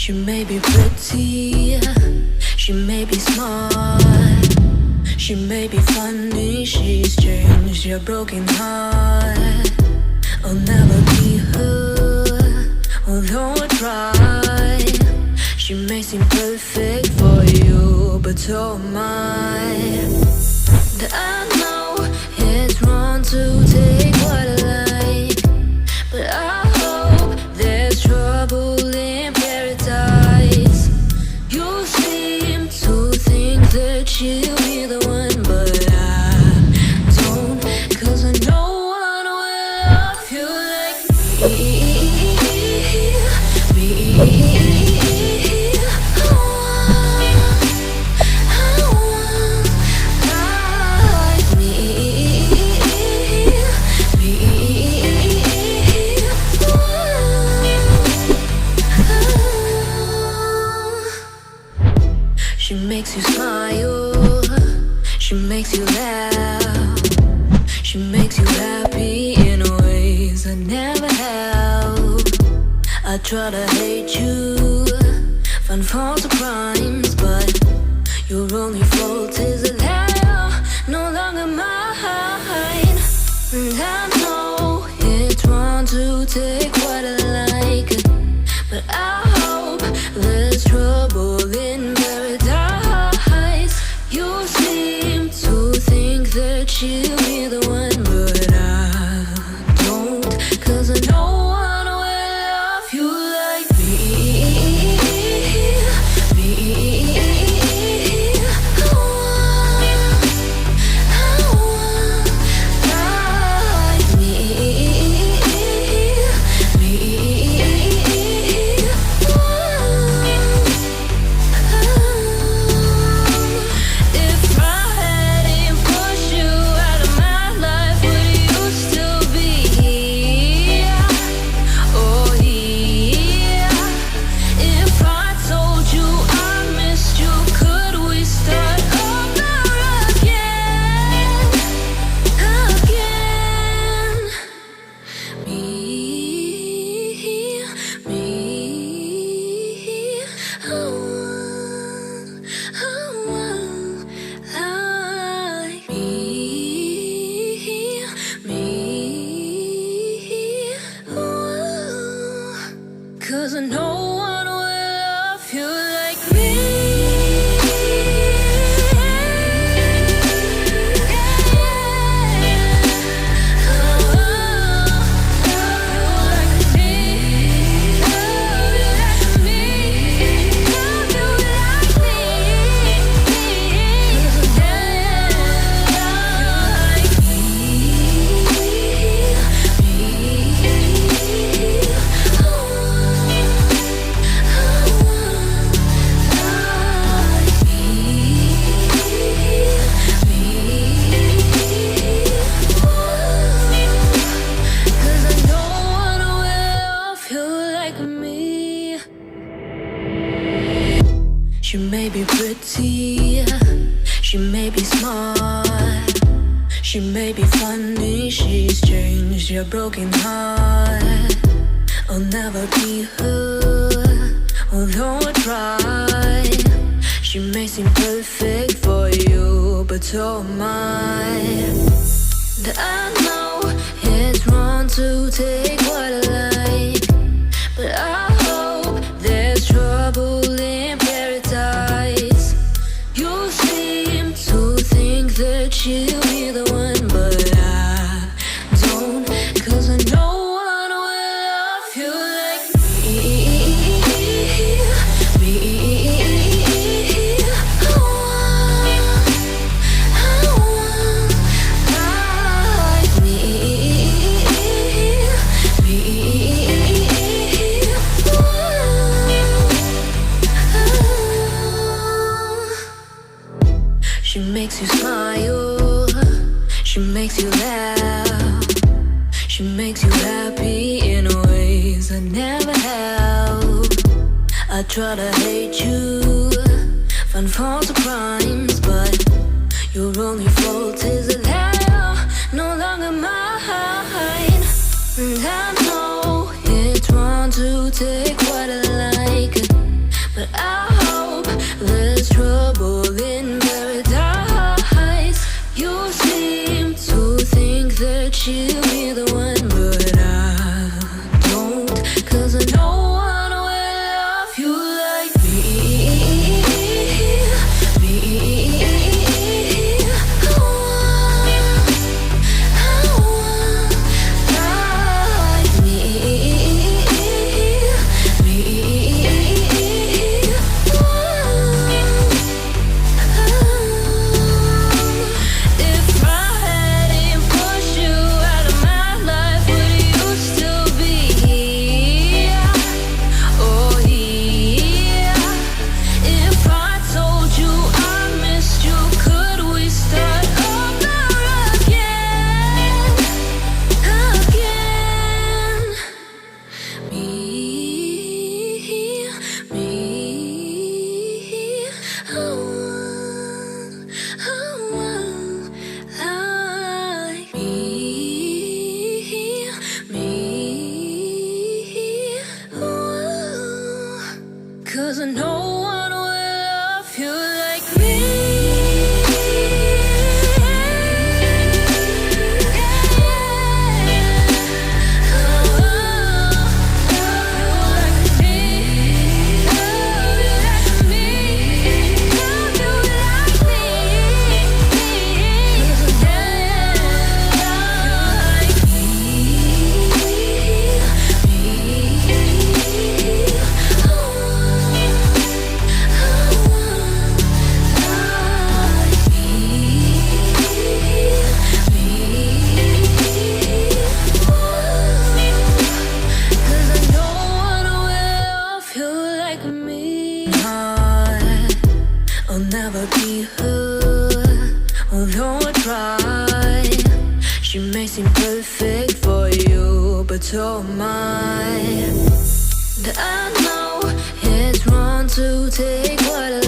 She may be pretty, she may be smart, she may be funny, she's changed your broken heart. I'll never be her, although I try. She may seem perfect for you, but so am I. I know it's wrong to take what I like, but I hope there's trouble in paradise. You seem to think that she'll be the one, but I don't, 'cause I know one will love you like me. She makes you smile, she makes you laugh, she makes you happy in ways I never have. I try to hate you, find faults or crimes, but your only fault is that you're no longer mine. And I know it's wrong to take what I like, but I hope there's trouble in paradise. You seem to think that she'll be the one, but I don't, 'cause I know one will love you like me. Cause I know one will love you like me. She may be pretty, she may be smart, she may be funny, she's changed your broken heart. I'll never be her, although I try. She may seem perfect for you, but so am I. I know it's wrong to take what I like, but I hope there's trouble in paradise. You seem to think that she'll be the one, but I don't, 'cause I know one will love you like She makes you smile, she makes you laugh, she makes you happy in ways I never have. I try to hate you, find faults or crimes, but your only fault is that you're no longer mine. And I know it's wrong to take what I like, although I try. She may seem perfect for you, but so am I. And I know it's wrong to take what I